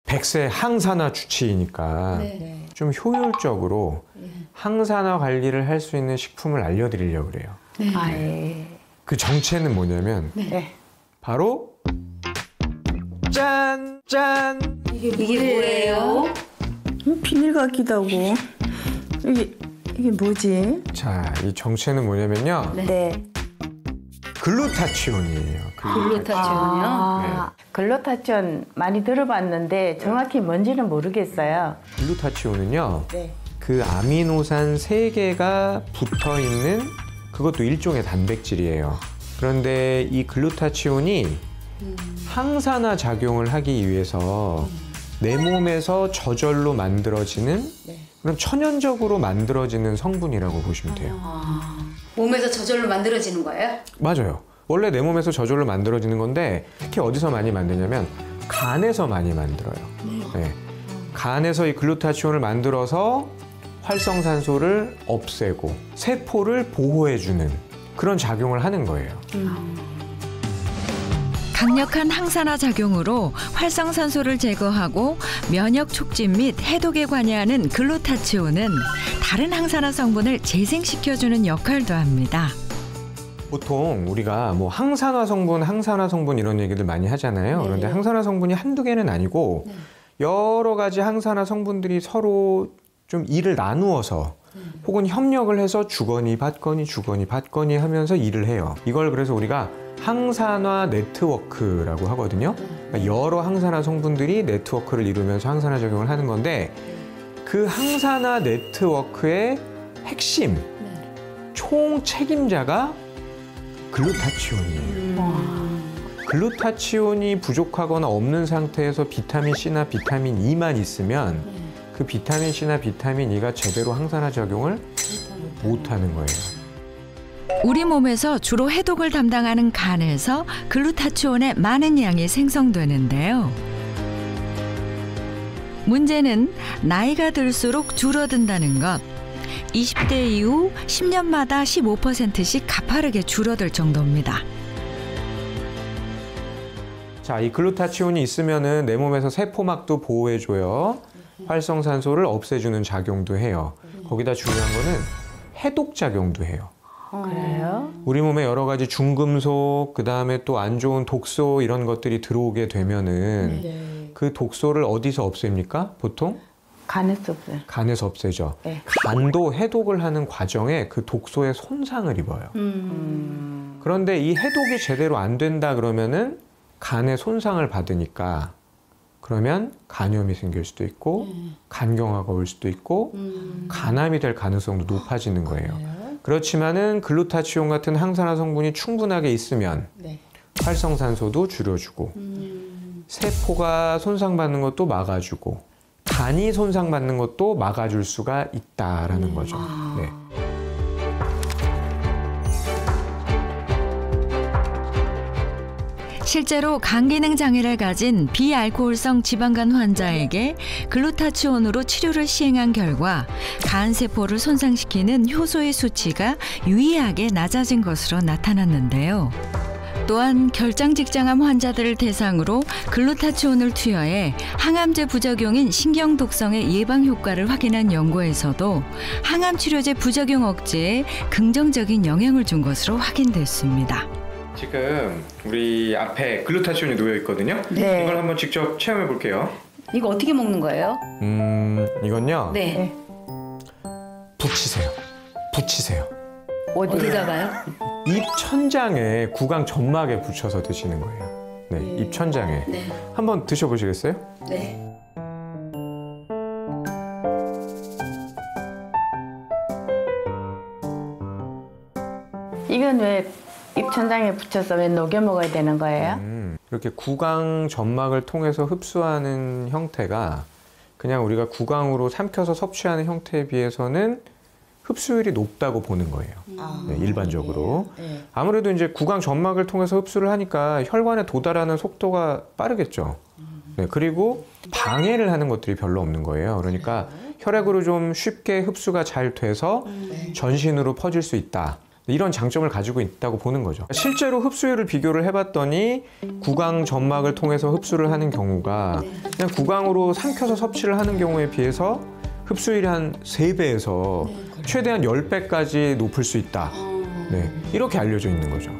백세 항산화 주치의니까 네. 좀 효율적으로 항산화 관리를 할 수 있는 식품을 알려드리려고 그래요. 네. 아, 예. 그 정체는 뭐냐면 네. 바로 짠! 짠! 이게 뭐예요? 비닐 같기도 하고. 이게 뭐지? 자, 이 정체는 뭐냐면요. 네. 글루타치온이에요. 글루타치온이요? 아, 글루타치온 많이 들어봤는데 정확히 뭔지는 모르겠어요. 글루타치온은요. 네. 그 아미노산 3개가 붙어 있는 그것도 일종의 단백질이에요. 그런데 이 글루타치온이 항산화 작용을 하기 위해서 내 몸에서 저절로 만들어지는 그런 천연적으로 만들어지는 성분이라고 보시면 돼요. 몸에서 저절로 만들어지는 거예요? 맞아요. 원래 내 몸에서 저절로 만들어지는 건데 특히 어디서 많이 만드냐면 간에서 많이 만들어요. 네. 간에서 이 글루타치온을 만들어서 활성산소를 없애고 세포를 보호해주는 그런 작용을 하는 거예요. 강력한 항산화 작용으로 활성산소를 제거하고 면역 촉진 및 해독에 관여하는 글루타치온은 다른 항산화 성분을 재생시켜주는 역할도 합니다. 보통 우리가 뭐 항산화 성분 이런 얘기들 많이 하잖아요. 그런데 항산화 성분이 한두 개는 아니고 여러 가지 항산화 성분들이 서로 좀 일을 나누어서 혹은 협력을 해서 주거니 받거니 하면서 일을 해요. 이걸 그래서 우리가 항산화 네트워크라고 하거든요. 그러니까 여러 항산화 성분들이 네트워크를 이루면서 항산화 작용을 하는 건데 그 항산화 네트워크의 핵심, 총 책임자가 글루타치온이에요. 글루타치온이 부족하거나 없는 상태에서 비타민 C나 비타민 E만 있으면 그 비타민 C나 비타민 E가 제대로 항산화 작용을 못하는 거예요. 우리 몸에서 주로 해독을 담당하는 간에서 글루타치온의 많은 양이 생성되는데요. 문제는 나이가 들수록 줄어든다는 것. 20대 이후 10년마다 15%씩 가파르게 줄어들 정도입니다. 자, 이 글루타치온이 있으면은 내 몸에서 세포막도 보호해줘요. 활성산소를 없애주는 작용도 해요. 거기다 중요한 거는 해독 작용도 해요. 그래요? 우리 몸에 여러 가지 중금속, 그 다음에 또 안 좋은 독소 이런 것들이 들어오게 되면은 그 독소를 어디서 없앱니까? 보통? 간에서 없어요. 간에서 없애죠. 네. 간도 해독을 하는 과정에 그 독소에 손상을 입어요. 그런데 이 해독이 제대로 안 된다 그러면은 간에 손상을 받으니까 그러면 간염이 생길 수도 있고 간경화가 올 수도 있고 간암이 될 가능성도 높아지는 거예요. 그렇지만은 글루타치온 같은 항산화 성분이 충분하게 있으면 활성산소도 줄여주고 세포가 손상받는 것도 막아주고 간이 손상받는 것도 막아줄 수가 있다라는 거죠. 네. 실제로 간 기능 장애를 가진 비알코올성 지방간 환자에게 글루타치온으로 치료를 시행한 결과 간 세포를 손상시키는 효소의 수치가 유의하게 낮아진 것으로 나타났는데요. 또한 결장직장암 환자들을 대상으로 글루타치온을 투여해 항암제 부작용인 신경독성의 예방 효과를 확인한 연구에서도 항암 치료제 부작용 억제에 긍정적인 영향을 준 것으로 확인됐습니다. 지금 우리 앞에 글루타치온이 놓여 있거든요. 네. 이걸 한번 직접 체험해 볼게요. 이거 어떻게 먹는 거예요? 이건요. 네. 붙이세요. 붙이세요. 어디다가요? 입 천장에 구강 점막에 붙여서 드시는 거예요. 네, 입 천장에. 네. 한번 드셔보시겠어요? 네. 이건 왜 입천장에 붙여서 왜 녹여 먹어야 되는 거예요? 이렇게 구강 점막을 통해서 흡수하는 형태가 그냥 우리가 구강으로 삼켜서 섭취하는 형태에 비해서는 흡수율이 높다고 보는 거예요. 네, 일반적으로. 아무래도 이제 구강 점막을 통해서 흡수를 하니까 혈관에 도달하는 속도가 빠르겠죠. 네, 그리고 방해를 하는 것들이 별로 없는 거예요. 그러니까 혈액으로 좀 쉽게 흡수가 잘 돼서 전신으로 퍼질 수 있다. 이런 장점을 가지고 있다고 보는 거죠. 실제로 흡수율을 비교를 해봤더니 구강 점막을 통해서 흡수를 하는 경우가 그냥 구강으로 삼켜서 섭취를 하는 경우에 비해서 흡수율이 한 3배에서 최대한 10배까지 높을 수 있다. 네, 이렇게 알려져 있는 거죠.